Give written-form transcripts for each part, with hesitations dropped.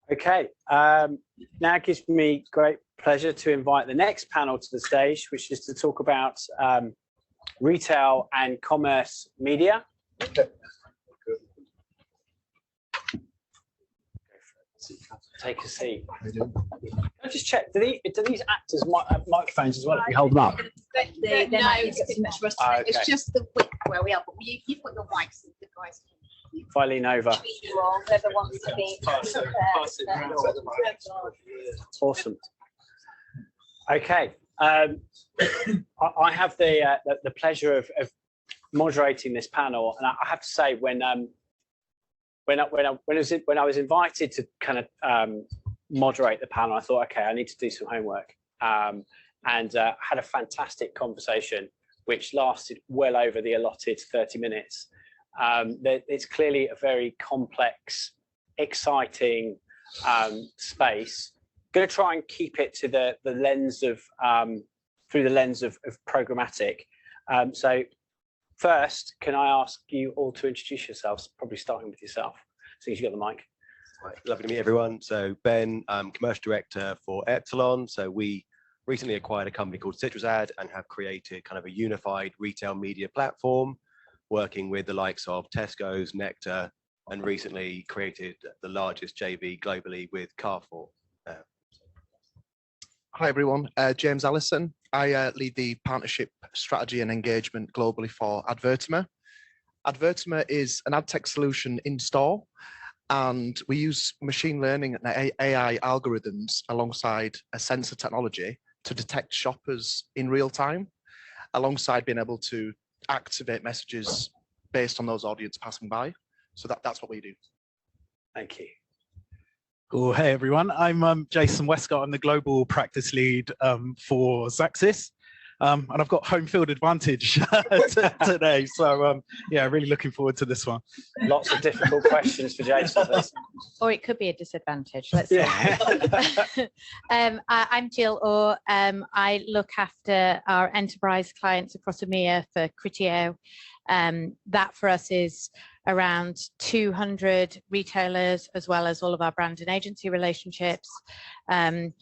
Okay, now it gives me great pleasure to invite the next panel to the stage, which is to talk about retail and commerce media. Take a seat. Can I just check? Do these act as microphones as well if we hold them up? They're not too much for us. Okay. It's just the width where we are. But you've got your mics, the guys. If I lean over. Whoever wants to be. Awesome. Okay. I have the pleasure of moderating this panel, and I have to say, when I was invited to kind of moderate the panel, I thought, okay, I need to do some homework, and had a fantastic conversation, which lasted well over the allotted 30 minutes. It's clearly a very complex, exciting space. Going to try and keep it to the lens of through the lens of programmatic. So first, can I ask you all to introduce yourselves? Probably starting with yourself, since you've got the mic. Right, lovely to meet everyone. So Ben, I'm commercial director for Epsilon. So we recently acquired a company called CitrusAd and have created kind of a unified retail media platform, working with the likes of Tesco's, Nectar, and recently created the largest JV globally with Carrefour. Hi everyone, James Allison. I lead the partnership strategy and engagement globally for Advertima. Advertima is an ad tech solution in store, and we use machine learning and AI algorithms alongside a sensor technology to detect shoppers in real time, alongside being able to activate messages based on those audience passing by. So that's what we do. Thank you. Cool. Hey everyone, I'm Jason Wescott. I'm the global practice lead for Xaxis, and I've got home field advantage today. So yeah, really looking forward to this one. Lots of difficult questions for Jason. Or it could be a disadvantage. Let's see. I'm Jill Orr. I look after our enterprise clients across EMEA for Criteo. That for us is around 200 retailers, as well as all of our brand and agency relationships. And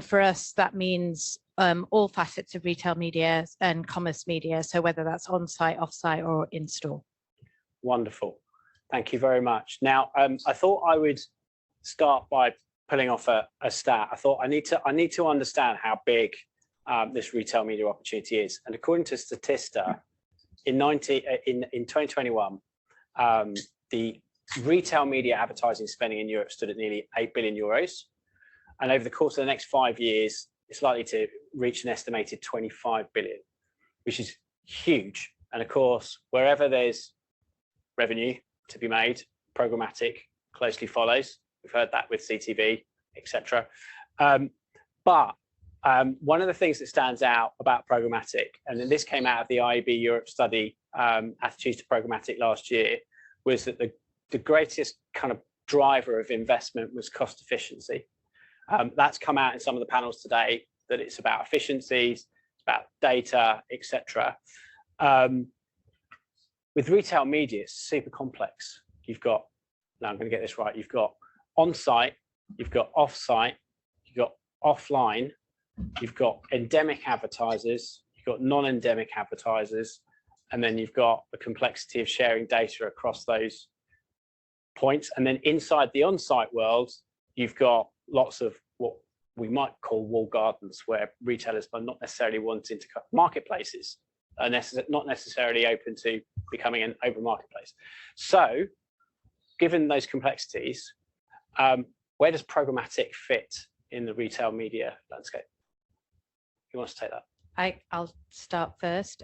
for us, that means all facets of retail media and commerce media. So whether that's on-site, off-site, or in-store. Wonderful. Thank you very much. Now, I thought I would start by pulling off a stat. I thought I need to understand how big this retail media opportunity is. And according to Statista, in 2021, the retail media advertising spending in Europe stood at nearly 8 billion euros. And over the course of the next 5 years, it's likely to reach an estimated 25 billion, which is huge. And of course, wherever there's revenue to be made, programmatic closely follows. We've heard that with CTV, etc. But one of the things that stands out about programmatic, and then this came out of the IAB Europe study, attitudes to programmatic last year, was that the greatest kind of driver of investment was cost efficiency. That's come out in some of the panels today, that it's about efficiencies, it's about data, etc. With retail media, it's super complex. You've got, now I'm going to get this right, you've got on-site, you've got off-site, you've got offline, you've got endemic advertisers, you've got non-endemic advertisers, and then you've got the complexity of sharing data across those points. And then inside the on-site world, you've got lots of what we might call walled gardens, where retailers are not necessarily wanting to cut marketplaces, are not necessarily open to becoming an open marketplace. So given those complexities, where does programmatic fit in the retail media landscape? Who wants to take that? I'll start first.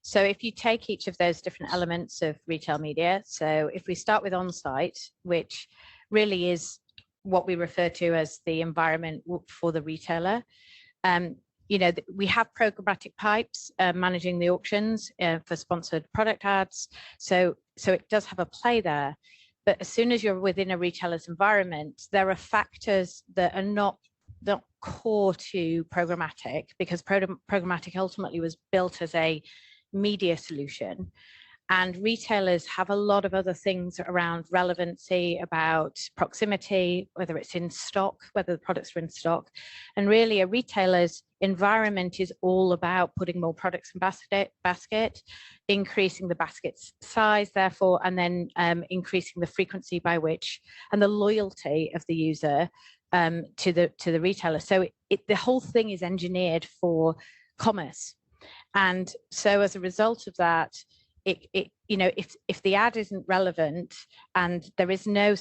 So if you take each of those different elements of retail media, so if we start with on-site, which really is what we refer to as the environment for the retailer, you know, we have programmatic pipes managing the auctions for sponsored product ads. So it does have a play there. But as soon as you're within a retailer's environment, there are factors that are not core to programmatic, because programmatic ultimately was built as a media solution. And retailers have a lot of other things around relevancy, about proximity, whether it's in stock, whether the products are in stock. And really a retailer's environment is all about putting more products in basket, increasing the basket's size, therefore, and then increasing the frequency by which and the loyalty of the user to the retailer. So the whole thing is engineered for commerce. And so as a result of that, if the ad isn't relevant and there is no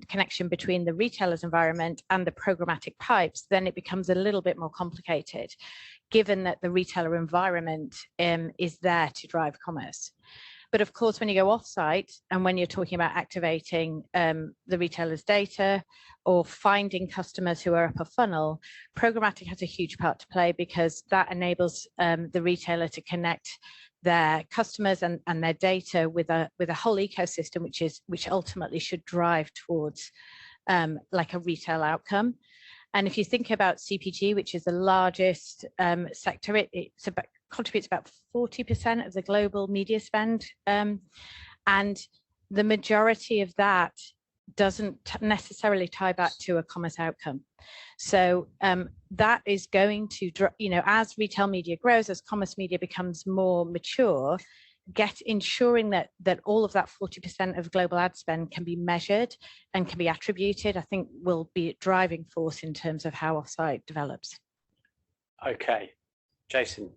connection between the retailer's environment and the programmatic pipes, then it becomes a little bit more complicated, given that the retailer environment is there to drive commerce. But of course, when you go offsite and when you're talking about activating the retailer's data or finding customers who are up a funnel, programmatic has a huge part to play, because that enables the retailer to connect their customers and their data with a whole ecosystem, which ultimately should drive towards like a retail outcome. And if you think about CPG, which is the largest sector, it contributes about 40% of the global media spend, and the majority of that doesn't necessarily tie back to a commerce outcome. So that is going to, as retail media grows, as commerce media becomes more mature, ensuring that all of that 40% of global ad spend can be measured and can be attributed, I think will be a driving force in terms of how offsite develops. Okay, Jason.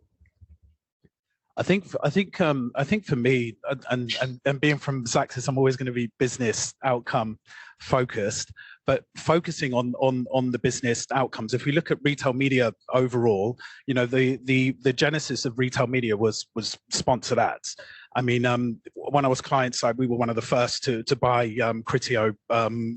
I think for me, and being from Xaxis, I'm always going to be business outcome focused, but focusing on the business outcomes. If we look at retail media overall, the genesis of retail media was sponsored ads. I mean, when I was client side, we were one of the first to buy Criteo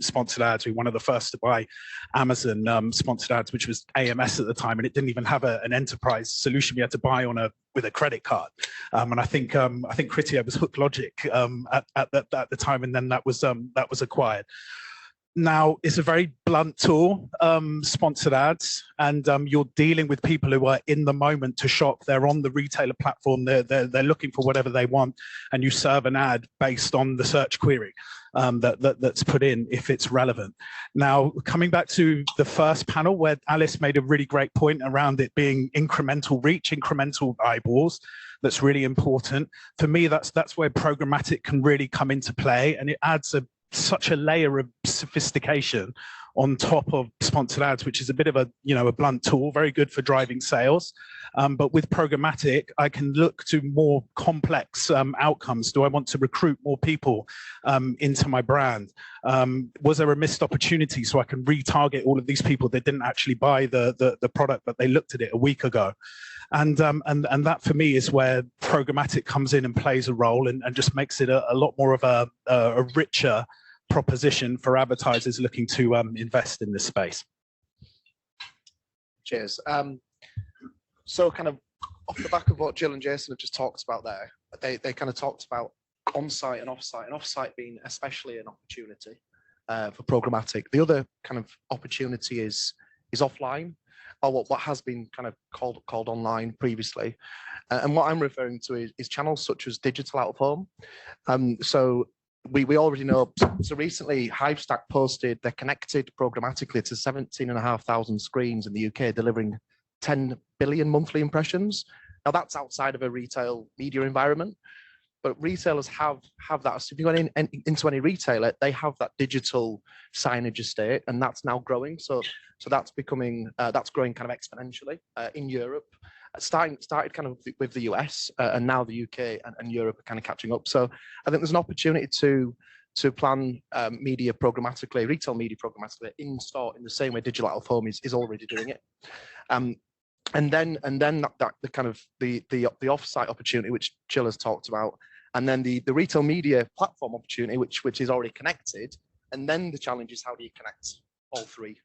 sponsored ads. We were one of the first to buy Amazon sponsored ads, which was AMS at the time, and it didn't even have an enterprise solution. We had to buy with a credit card, and I think Criteo was Hook Logic at the time, and then that was acquired. Now it's a very blunt tool, sponsored ads, and you're dealing with people who are in the moment to shop. They're on the retailer platform. They're looking for whatever they want, and you serve an ad based on the search query that's put in if it's relevant. Now, coming back to the first panel where Alice made a really great point around it being incremental reach, incremental eyeballs. That's really important. For me, that's where programmatic can really come into play, and it adds such a layer of sophistication on top of sponsored ads, which is a bit of a blunt tool, very good for driving sales. But with programmatic, I can look to more complex outcomes. Do I want to recruit more people into my brand? Was there a missed opportunity so I can retarget all of these people that didn't actually buy the product, but they looked at it a week ago? And that for me is where programmatic comes in and plays a role and just makes it a lot more of a richer proposition for advertisers looking to invest in this space. Cheers. So kind of off the back of what Jill and Jason have just talked about there, they kind of talked about on-site and off-site being especially an opportunity for programmatic. The other kind of opportunity is offline, or what has been kind of called online previously. And what I'm referring to is channels such as digital out of home. So we already know, so recently Hivestack posted they're connected programmatically to 17,500 screens in the UK, delivering 10 billion monthly impressions. Now that's outside of a retail media environment, but retailers have that. So if you go into any retailer, they have that digital signage estate, and that's now growing. So that's becoming, that's growing kind of exponentially in Europe. Started kind of with the US, and now the UK and Europe are kind of catching up. So I think there's an opportunity to plan media programmatically, retail media programmatically in store in the same way digital out of home is already doing it. And then that the kind of the offsite opportunity which Jill has talked about, and then the retail media platform opportunity which is already connected, and then the challenge is how do you connect all three?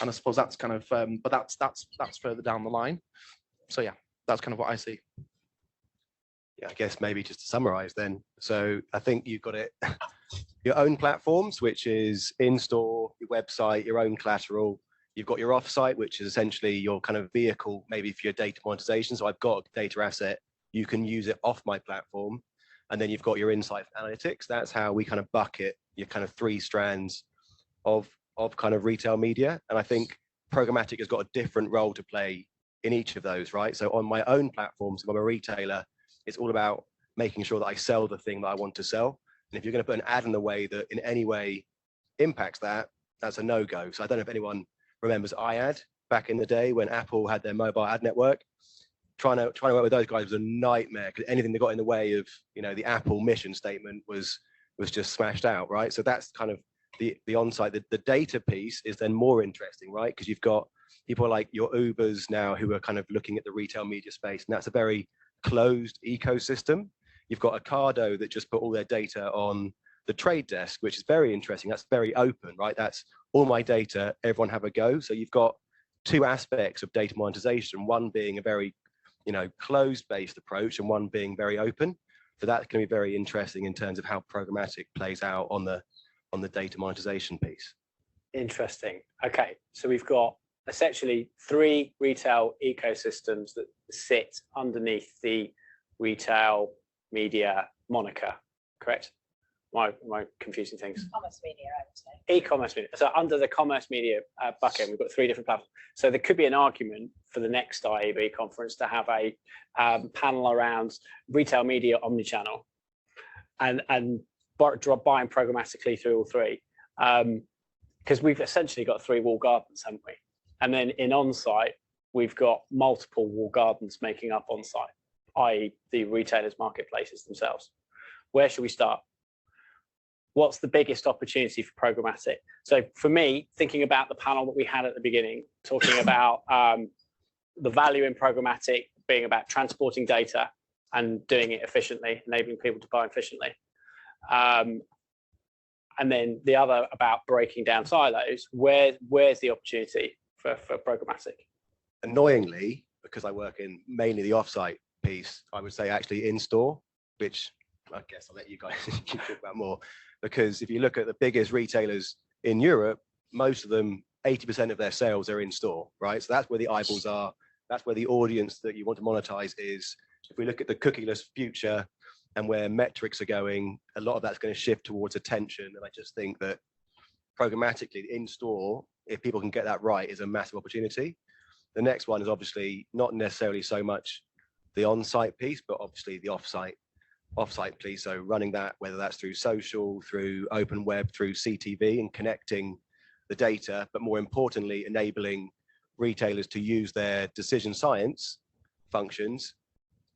And I suppose that's kind of but that's further down the line. So yeah, that's kind of what I see. Yeah, I guess maybe just to summarize then. So I think you've got it, your own platforms, which is in-store, your website, your own collateral. You've got your off-site, which is essentially your kind of vehicle, maybe for your data monetization. So I've got a data asset, you can use it off my platform. and then you've got your insight analytics. That's how we kind of bucket your kind of 3 strands of kind of retail media. And I think programmatic has got a different role to play in each of those, right? So on my own platforms, if I'm a retailer, it's all about making sure that I sell the thing that I want to sell. And if you're going to put an ad in the way that in any way impacts that, that's a no-go. So I don't know if anyone remembers iAd back in the day when Apple had their mobile ad network. Trying to work with those guys was a nightmare, because anything that got in the way of, you know, the Apple mission statement was just smashed out, right? So that's kind of the on-site. The data piece is then more interesting, right? Because you've got people like your Ubers now who are kind of looking at the retail media space, and that's a very closed ecosystem. You've got Ocado that just put all their data on the trade desk, which is very interesting. That's very open, right? That's all my data, everyone have a go. So you've got 2 aspects of data monetization, one being a very, you know, closed-based approach and one being very open. So that's going to be very interesting in terms of how programmatic plays out on the data monetization piece. Interesting. Okay, so we've got essentially 3 retail ecosystems that sit underneath the retail media moniker, correct? Am I confusing things? E-commerce media, I would say. E-commerce media. So under the commerce media bucket, we've got 3 different platforms. So there could be an argument for the next IAB conference to have a panel around retail media omnichannel and buying programmatically through all 3. Because we've essentially got 3 walled gardens, haven't we? And then in on-site, we've got multiple walled gardens making up on-site, i.e. the retailers' marketplaces themselves. Where should we start? What's the biggest opportunity for programmatic? So for me, thinking about the panel that we had at the beginning, talking about the value in programmatic being about transporting data and doing it efficiently, enabling people to buy efficiently. And then the other about breaking down silos, where's the opportunity for programmatic? Annoyingly, because I work in mainly the offsite piece, I would say actually in-store, which I guess I'll let you guys talk about more. Because if you look at the biggest retailers in Europe, most of them, 80% of their sales are in store, right? So that's where the eyeballs are. That's where the audience that you want to monetize is. If we look at the cookieless future and where metrics are going, a lot of that's going to shift towards attention. And I just think that programmatically in store, if people can get that right, is a massive opportunity. The next one is obviously not necessarily so much the on-site piece, but obviously the offsite piece. So running that, whether that's through social, through open web, through CTV, and connecting the data, but more importantly, enabling retailers to use their decision science functions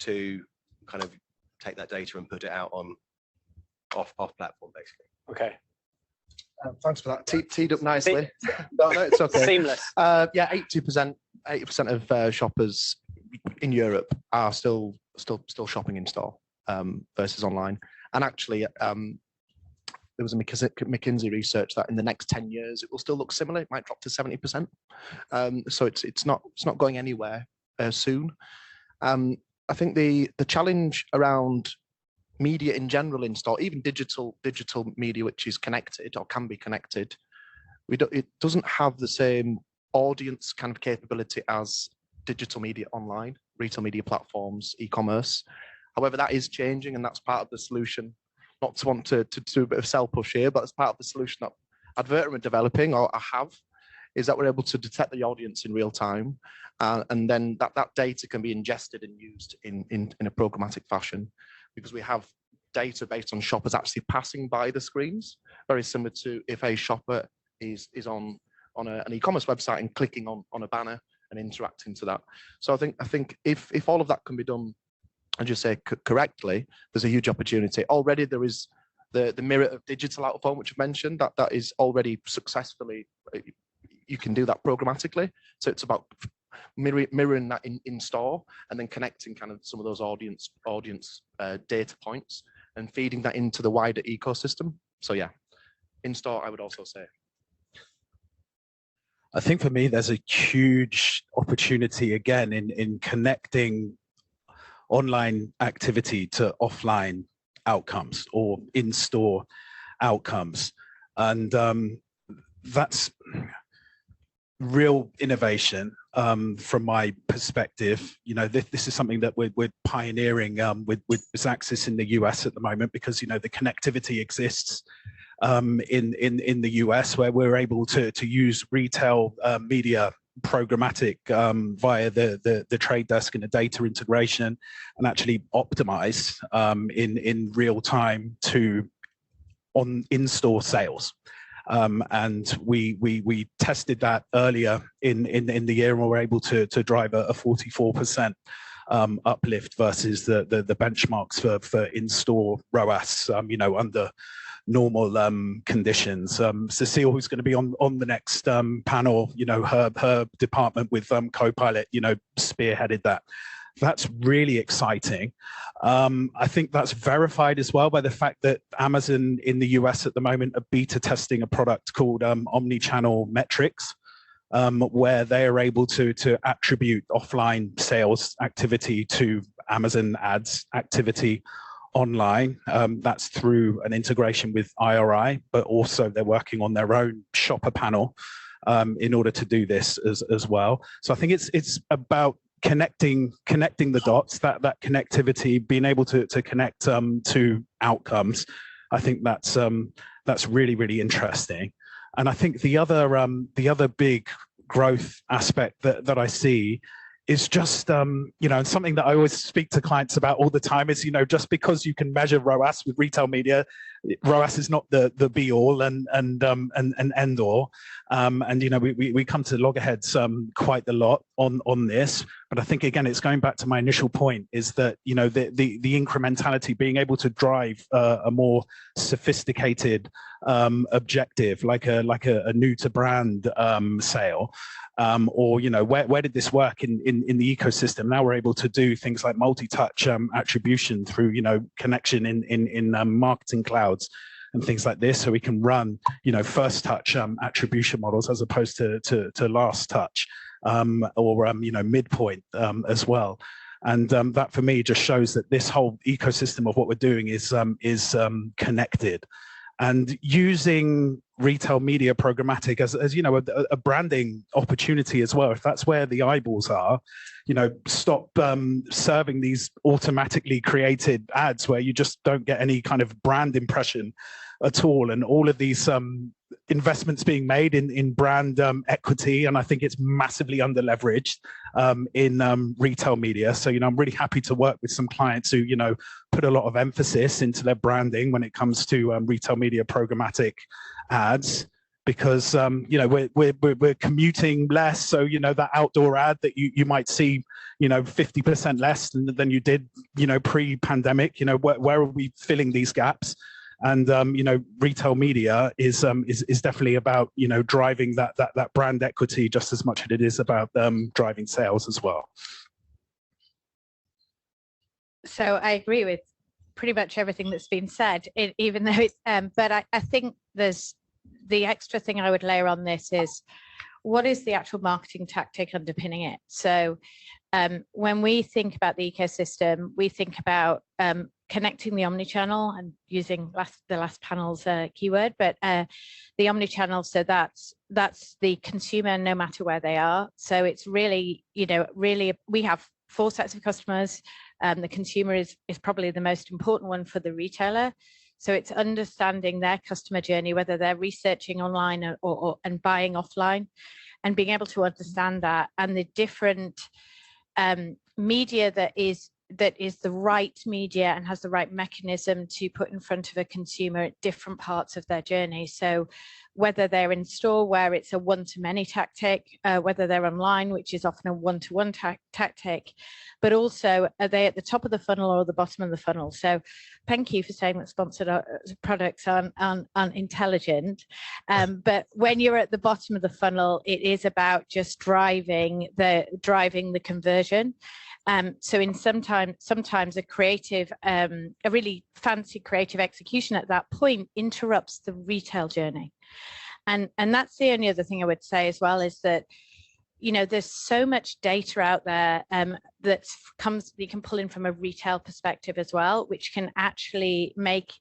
to kind of take that data and put it out on off platform, basically. Okay. Thanks for that. Teed up nicely. No, it's okay. Seamless. Yeah, 80% of shoppers in Europe are still shopping in store versus online. And actually, there was a McKinsey research that in the next 10 years it will still look similar. It might drop to 70%. So it's not going anywhere soon. I think the challenge around media in general in store, even digital media which is connected or can be connected, it doesn't have the same audience kind of capability as digital media online, retail media platforms, e-commerce. However, that is changing, and that's part of the solution. Not to want to do a bit of sell push here, but it's part of the solution that Advertima are developing or have, is that we're able to detect the audience in real time, and then that data can be ingested and used in a programmatic fashion, because we have data based on shoppers actually passing by the screens, very similar to if a shopper is on an e-commerce website and clicking on a banner and interacting to that. So I think if all of that can be done, and just say correctly, there's a huge opportunity. Already there is the mirror of digital out of home, which I mentioned, that is already successfully, you can do that programmatically. So it's about mirroring that in store and then connecting kind of some of those audience data points and feeding that into the wider ecosystem. So yeah, in store, I would also say. I think for me, there's a huge opportunity again in connecting online activity to offline outcomes or in-store outcomes. And that's real innovation from my perspective. You know, this is something that we're pioneering with Xaxis in the US at the moment, because, you know, the connectivity exists in the US, where we're able to use retail media programmatic via the trade desk and a data integration, and actually optimize in real time to on in-store sales. And we tested that earlier in the year, and we were able to drive a 44% uplift versus the benchmarks for in-store ROAS, you know, under normal conditions. Cecile, who's going to be on the next panel, you know, her department with Copilot, you know, spearheaded that. That's really exciting. I think that's verified as well by the fact that Amazon in the US at the moment are beta testing a product called omnichannel metrics, where they are able to attribute offline sales activity to Amazon ads activity online. That's through an integration with IRI, but also they're working on their own shopper panel in order to do this as well. So I think it's about connecting the dots, that connectivity, being able to connect to outcomes. I think that's really interesting. And I think the other big growth aspect that I see is just, you know, something that I always speak to clients about all the time is, you know, just because you can measure ROAS with retail media, ROAS is not the be all and end all. And, you know, we come to loggerheads quite a lot on this. But I think, again, it's going back to my initial point, is that, you know, the incrementality, being able to drive a more sophisticated objective, like a new to brand sale. Or, you know, where did this work in the ecosystem? Now we're able to do things like multi-touch attribution through, you know, connection in marketing clouds and things like this, so we can run, you know, first touch attribution models as opposed to last touch, or you know, midpoint as well. And that for me just shows that this whole ecosystem of what we're doing is connected. And using retail media programmatic as you know, a branding opportunity as well. If that's where the eyeballs are, you know, stop serving these automatically created ads where you just don't get any kind of brand impression at all, and all of these investments being made in brand equity, and I think it's massively under leveraged in retail media. So, you know, I'm really happy to work with some clients who, you know, put a lot of emphasis into their branding when it comes to retail media programmatic ads, because you know, we're commuting less, so, you know, that outdoor ad that you might see, you know, 50% less than you did, you know, pre-pandemic. You know, where are we filling these gaps? And you know, retail media is definitely about, you know, driving that brand equity just as much as it is about driving sales as well. So I agree with pretty much everything that's been said, even though it's but I think there's the extra thing I would layer on this is, what is the actual marketing tactic underpinning it? So when we think about the ecosystem, we think about connecting the omnichannel and using the last panel's keyword, but the omnichannel, so that's the consumer no matter where they are. So it's really, you know, really, we have 4 sets of customers. The consumer is probably the most important one for the retailer. So it's understanding their customer journey, whether they're researching online or and buying offline, and being able to understand that, and the different media that is the right media and has the right mechanism to put in front of a consumer at different parts of their journey. So whether they're in store, where it's a one-to-many tactic, whether they're online, which is often a one-to-one tactic, but also are they at the top of the funnel or the bottom of the funnel? So thank you for saying that sponsored products aren't intelligent, but when you're at the bottom of the funnel, it is about just driving the conversion. So in sometimes a creative, a really fancy creative execution at that point interrupts the retail journey. And that's the only other thing I would say as well, is that, you know, there's so much data out there that you can pull in from a retail perspective as well, which can actually make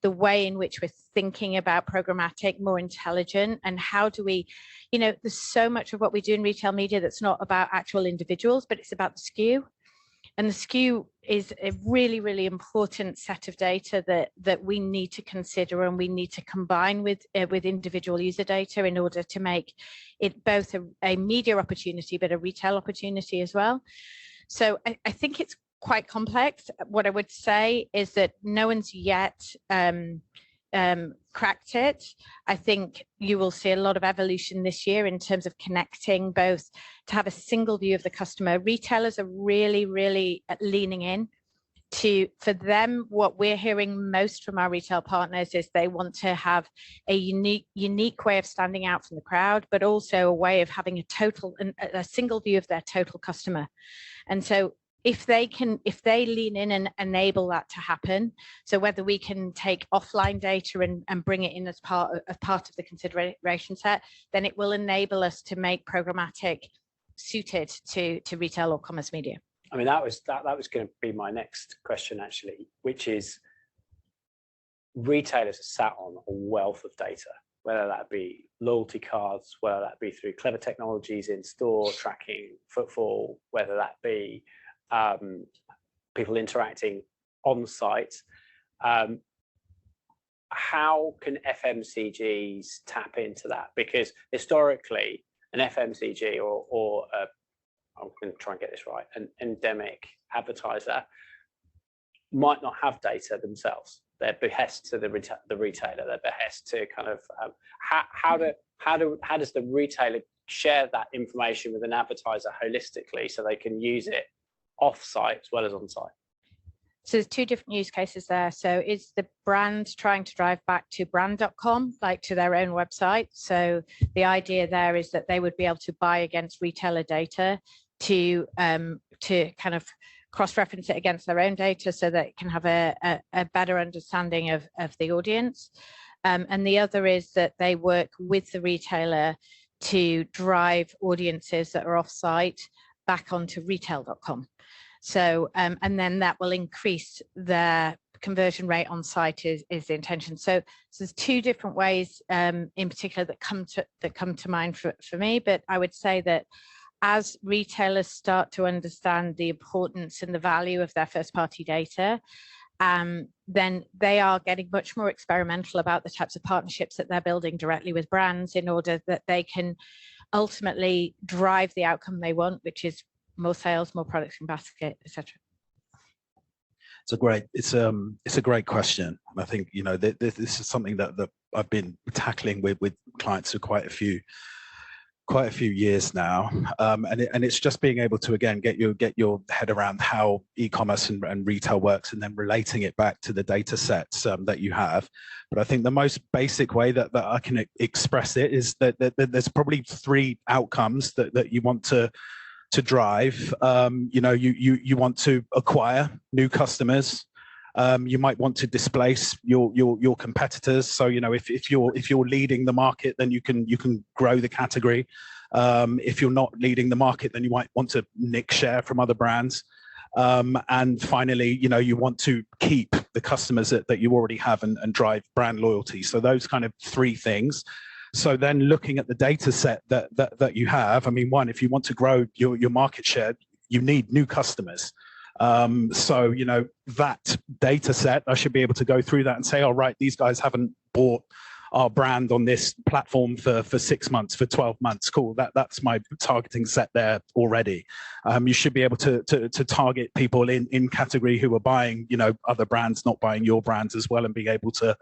the way in which we're thinking about programmatic more intelligent, and how do we, there's so much of what we do in retail media that's not about actual individuals, but it's about the SKU. And the SKU is a really, really important set of data that we need to consider, and we need to combine with individual user data in order to make it both a media opportunity, but a retail opportunity as well. So I think it's quite complex. What I would say is that no one's yet cracked it. I think you will see a lot of evolution this year in terms of connecting both to have a single view of the customer. Retailers are really, really leaning in for them. What we're hearing most from our retail partners is they want to have a unique way of standing out from the crowd, but also a way of having a single view of their total customer. And so if they lean in and enable that to happen, so whether we can take offline data and bring it in as part of the consideration set, then it will enable us to make programmatic suited to retail or commerce media. I mean, that was going to be my next question, actually, which is retailers are sat on a wealth of data, whether that be loyalty cards, whether that be through clever technologies in store tracking footfall, whether that be people interacting on site. How can FMCGs tap into that? Because historically, an FMCG or I'm going to try and get this right, an endemic advertiser might not have data themselves. They're behest to the retailer. They're behest to kind of how does the retailer share that information with an advertiser holistically so they can use it off-site as well as on-site? So there's two different use cases there. So is the brand trying to drive back to brand.com, like to their own website? So the idea there is that they would be able to buy against retailer data to kind of cross-reference it against their own data so that it can have a better understanding of the audience. And the other is that they work with the retailer to drive audiences that are off-site back onto retail.com. So, and then that will increase their conversion rate on site is the intention. So there's two different ways in particular that come to mind for me, but I would say that as retailers start to understand the importance and the value of their first party data, then they are getting much more experimental about the types of partnerships that they're building directly with brands in order that they can ultimately drive the outcome they want, which is more sales, more products in basket, etc. It's a great question. I think this is something that I've been tackling with clients for quite a few years now, and it's just being able to again get your head around how e-commerce and retail works, and then relating it back to the data sets that you have. But I think the most basic way that I can express it is that there's probably three outcomes that you want to drive. You want to acquire new customers. You might want to displace your competitors. So if you're leading the market, then you can grow the category. If you're not leading the market, then you might want to nick share from other brands. And finally, you want to keep the customers that you already have and drive brand loyalty. So those kind of three things. So then looking at the data set that you have, I mean, one, if you want to grow your market share, you need new customers. So, that data set, I should be able to go through that and say, all right, these guys haven't bought our brand on this platform for 6 months, for 12 months. Cool. That's my targeting set there already. You should be able to target people in category who are buying, other brands, not buying your brands as well, and being able to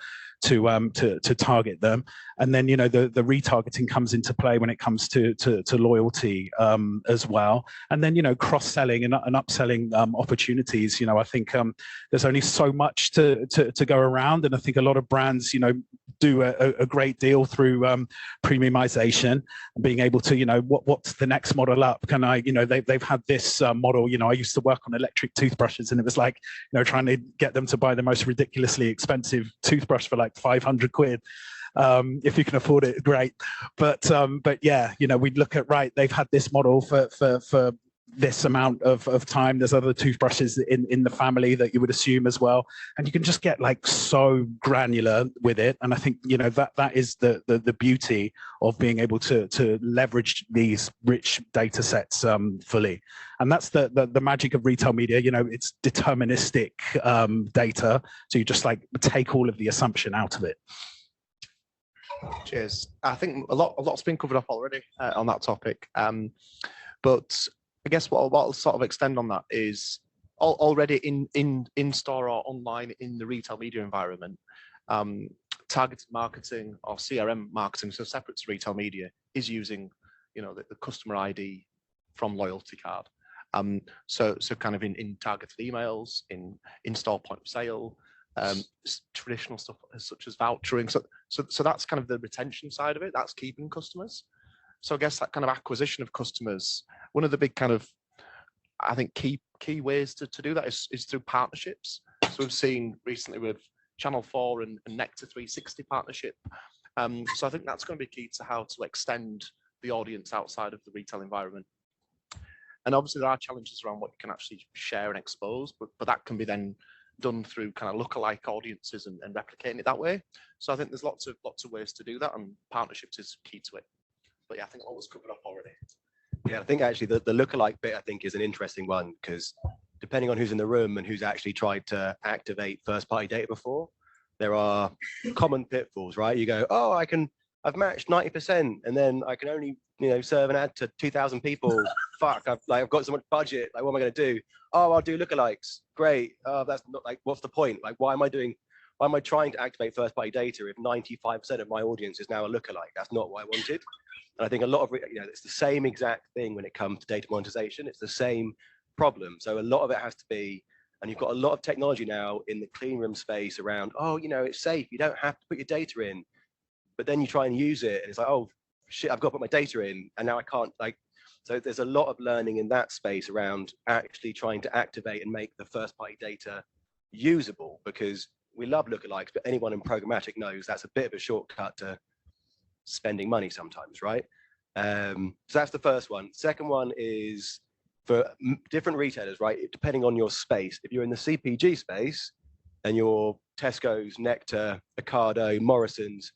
target them. And then, the retargeting comes into play when it comes to loyalty as well. And then, cross-selling and upselling opportunities. I think there's only so much to go around. And I think a lot of brands, do a great deal through premiumization, being able to, what's the next model up? Can I, they've had this model, I used to work on electric toothbrushes, and it was like, trying to get them to buy the most ridiculously expensive toothbrush for like 500 quid. If you can afford it, great. But yeah, we'd look at, right, they've had this model for this amount of time. There's other toothbrushes in the family that you would assume as well, and you can just get like so granular with it. And I think, you know, that is the beauty of being able to leverage these rich data sets fully. And that's the magic of retail media. You know, it's deterministic data, so you just like take all of the assumption out of it. Cheers. I think a lot's been covered off already on that topic. But I guess what I'll sort of extend on that is already in store or online in the retail media environment, targeted marketing or CRM marketing, so separate to retail media, is using, you know, the customer ID from loyalty card. So kind of in targeted emails, in store point of sale, traditional stuff such as vouchering. So that's kind of the retention side of it. That's keeping customers. So I guess that kind of acquisition of customers, one of the big kind of, I think, key ways to do that is through partnerships. So we've seen recently with Channel 4 and Nectar 360 partnership. So I think that's going to be key to how to extend the audience outside of the retail environment. And obviously there are challenges around what you can actually share and expose, but that can be then done through kind of lookalike audiences and replicating it that way. So I think there's lots of ways to do that, and partnerships is key to it. But yeah, I think what was covered up already. Yeah, I think actually the lookalike bit, I think, is an interesting one, because depending on who's in the room and who's actually tried to activate first-party data before, there are common pitfalls, right? You go, oh, I've matched 90%, and then I can only, you know, serve an ad to 2,000 people. Fuck, I've got so much budget. Like, what am I going to do? Oh, I'll do lookalikes. Great. That's not, like, what's the point? Like, why am I trying to activate first-party data if 95% of my audience is now a lookalike? That's not what I wanted. And I think a lot of, you know, it's the same exact thing when it comes to data monetization. It's the same problem. So a lot of it has to be, and you've got a lot of technology now in the clean room space around, oh, you know, it's safe. You don't have to put your data in. But then you try and use it, and it's like, oh, shit, I've got to put my data in, and now I can't, like, so there's a lot of learning in that space around actually trying to activate and make the first-party data usable, because we love lookalikes, but anyone in programmatic knows that's a bit of a shortcut to spending money sometimes, right? So that's the first one. Second one is for different retailers, right? Depending on your space. If you're in the CPG space and you're Tesco's, Nectar, Ocado, Morrison's,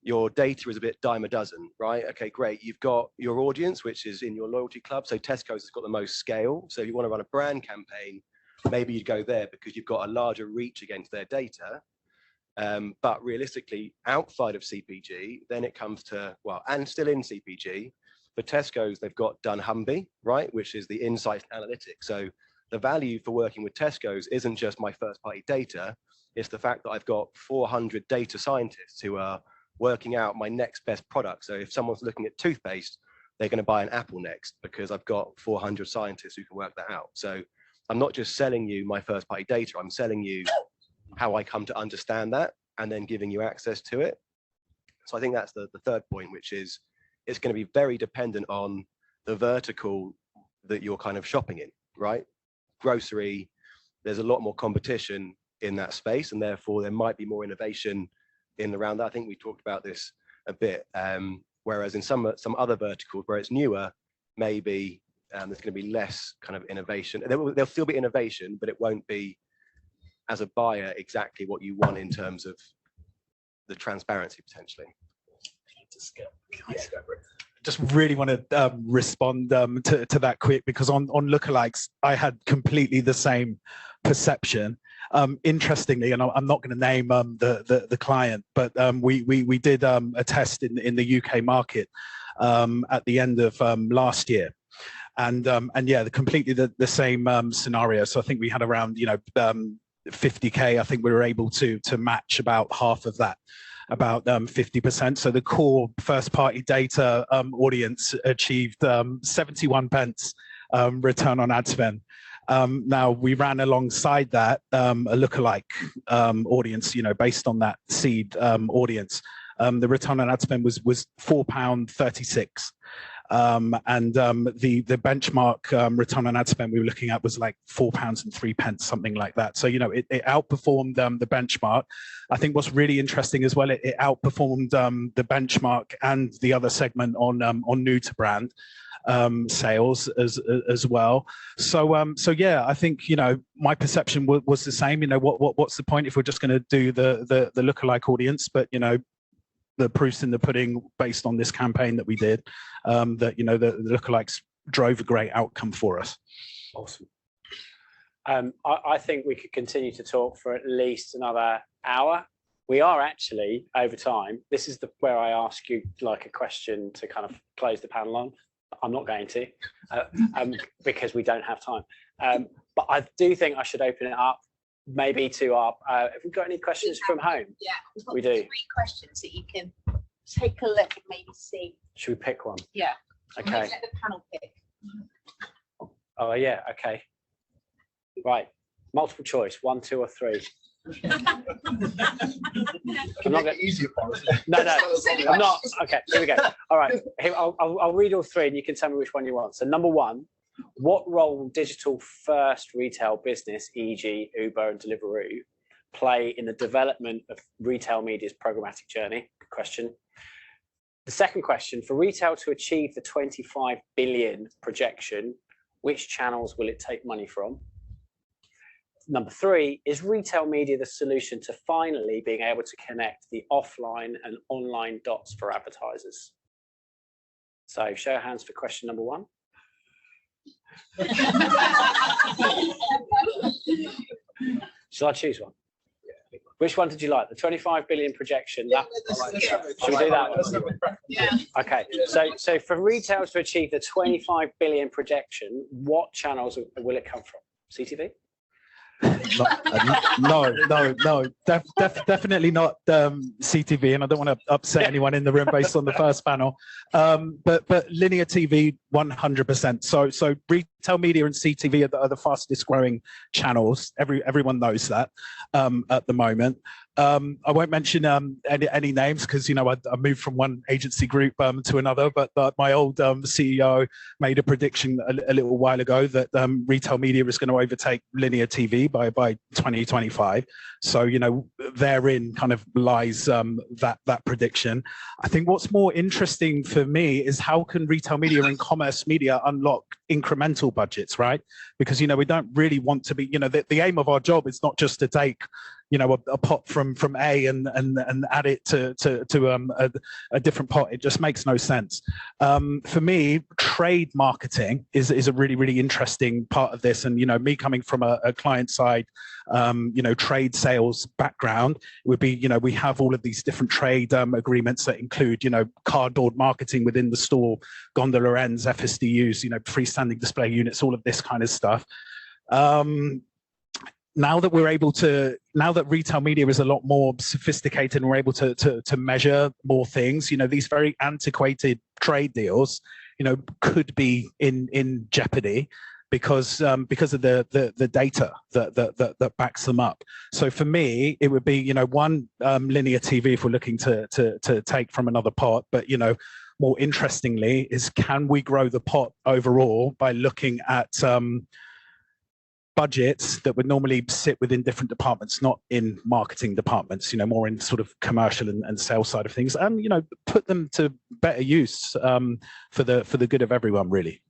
your data is a bit dime a dozen, right? Okay, great. You've got your audience, which is in your loyalty club. So Tesco's has got the most scale. So if you want to run a brand campaign, maybe you'd go there because you've got a larger reach against their data. But realistically, outside of CPG, then it comes to, well, and still in CPG, for Tesco's, they've got dunnhumby, right? Which is the insights analytics. So the value for working with Tesco's isn't just my first party data. It's the fact that I've got 400 data scientists who are working out my next best product. So if someone's looking at toothpaste, they're going to buy an Apple next because I've got 400 scientists who can work that out. So I'm not just selling you my first party data, I'm selling you how I come to understand that and then giving you access to it. So I think that's the third point, which is it's going to be very dependent on the vertical that you're kind of shopping in, right? Grocery, there's a lot more competition in that space, and therefore there might be more innovation in around that. I think we talked about this a bit, whereas in some other verticals where it's newer, maybe there's going to be less kind of innovation. There'll still be innovation, but it won't be, as a buyer, exactly what you want in terms of the transparency potentially. Just really want to respond to that quick, because on lookalikes, I had completely the same perception. Interestingly, and I'm not going to name the client, but we did a test in the UK market at the end of last year. And yeah, completely the same scenario. So I think we had around 50K. I think we were able to match about half of that, about 50%. So the core first party data audience achieved 71 pence return on ad spend. Now we ran alongside that a lookalike audience, based on that seed audience. The return on ad spend was £4.36. And the benchmark return on ad spend we were looking at was like £4.03, something like that. So, it outperformed the benchmark. I think what's really interesting as well, it outperformed the benchmark and the other segment on new to brand. sales as well. So yeah, I think, you know, my perception was the same. You know, what's the point if we're just going to do the lookalike audience? But, you know, the proof's in the pudding based on this campaign that we did, that, you know, the lookalikes drove a great outcome for us. Awesome. I think we could continue to talk for at least another hour. We are actually over time. This is where I ask you like a question to kind of close the panel on. I'm not going to, because we don't have time. But I do think I should open it up, maybe to our. Have we got any questions from home? Yeah, we've got We do. 3 questions that you can take a look and maybe see. Should we pick one? Yeah. Okay. Let the panel pick. Oh yeah. Okay. Right. Multiple choice. 1, 2, or 3. I'm not going easier for us. No, I'm not. Okay, here we go. All right, here, I'll read all 3 and you can tell me which one you want. So number 1, what role will digital first retail business, e.g. Uber and Deliveroo, play in the development of retail media's programmatic journey? Good question. The second question, for retail to achieve the 25 billion projection, which channels will it take money from? Number 3, is retail media the solution to finally being able to connect the offline and online dots for advertisers? So show of hands for question number 1. Shall I choose one? Which one did you like? The 25 billion projection? That, should we do that one? Yeah. Okay, so for retail to achieve the 25 billion projection, what channels will it come from? CTV? No, definitely not CTV, and I don't want to upset anyone in the room based on the first panel. But linear TV, 100%. So retail media and CTV are the fastest growing channels. Everyone knows that at the moment. I won't mention any names because, you know, I moved from one agency group to another, but my old CEO made a prediction a little while ago that retail media is going to overtake linear TV by 2025. So, you know, therein kind of lies that prediction. I think what's more interesting for me is how can retail media and commerce media unlock incremental budgets, right? Because, you know, we don't really want to be, you know, the aim of our job is not just to take, you know, a pot from A and add it to a different pot. It just makes no sense. For me, trade marketing is a really interesting part of this. And, you know, me coming from a client side, you know, trade sales background, it would be, you know, we have all of these different trade agreements that include, you know, cardboard marketing within the store, gondola ends, FSDUs, you know, freestanding display units, all of this kind of stuff. Now that retail media is a lot more sophisticated and we're able to measure more things, you know, these very antiquated trade deals, you know, could be in jeopardy because of the data that backs them up. So for me, it would be, you know, one, linear TV if we're looking to take from another pot, but, you know, more interestingly is, can we grow the pot overall by looking at budgets that would normally sit within different departments, not in marketing departments, you know, more in sort of commercial and sales side of things, and, you know, put them to better use for the good of everyone, really.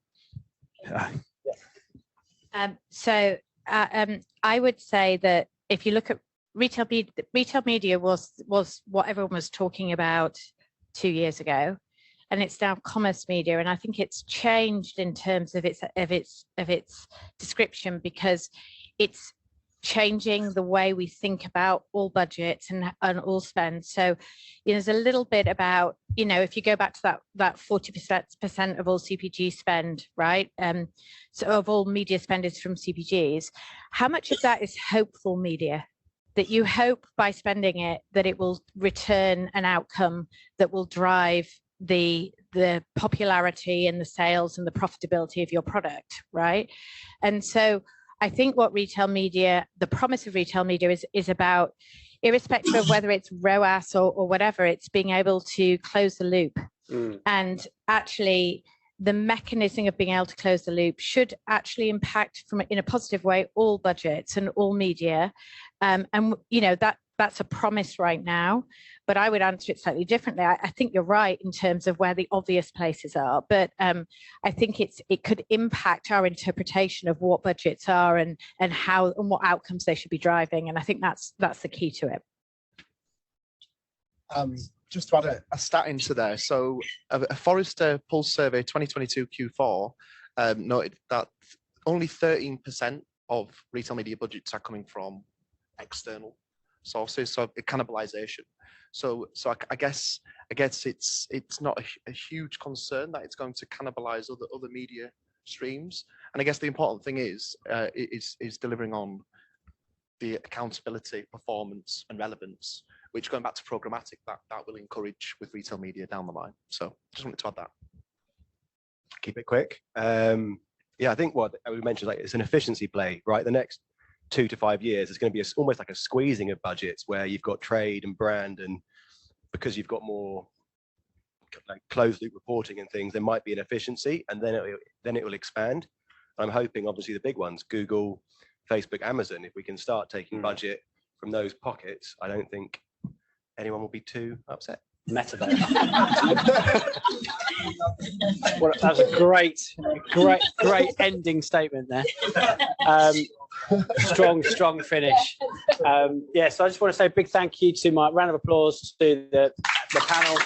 So I would say that if you look at retail media was what everyone was talking about 2 years ago, and it's now commerce media, and I think it's changed in terms of its description, because it's changing the way we think about all budgets and all spend. So, you know, there's a little bit about, you know, if you go back to that 40% of all CPG spend, right? So of all media spend is from CPGs. How much of that is hopeful media? That you hope by spending it that it will return an outcome that will drive the popularity and the sales and the profitability of your product, right? And so I think what retail media, the promise of retail media is about, irrespective of whether it's ROAS or whatever, it's being able to close the loop. And actually the mechanism of being able to close the loop should actually impact in a positive way all budgets and all media. And you know, that's a promise right now, but I would answer it slightly differently. I think you're right in terms of where the obvious places are, but I think it could impact our interpretation of what budgets are and how and what outcomes they should be driving. And I think that's the key to it. Just to add a stat into there. So a Forrester Pulse Survey 2022 Q4 noted that only 13% of retail media budgets are coming from external sources, so a cannibalization. So I guess it's not a huge concern that it's going to cannibalize other media streams. And I guess the important thing is delivering on the accountability, performance, and relevance, which, going back to programmatic, that will encourage with retail media down the line. So just wanted to add that. Keep it quick. Yeah, I think what we mentioned, like, it's an efficiency play, right? The next 2 to 5 years, it's going to be almost like a squeezing of budgets where you've got trade and brand, and because you've got more like closed loop reporting and things, there might be an efficiency, and then it will expand. I'm hoping, obviously, the big ones, Google, Facebook, Amazon, if we can start taking budget from those pockets, I don't think anyone will be too upset. Metaverse. Well, that was a great ending statement there. Strong finish. Yeah, so I just want to say a big thank you to my round of applause to the panel.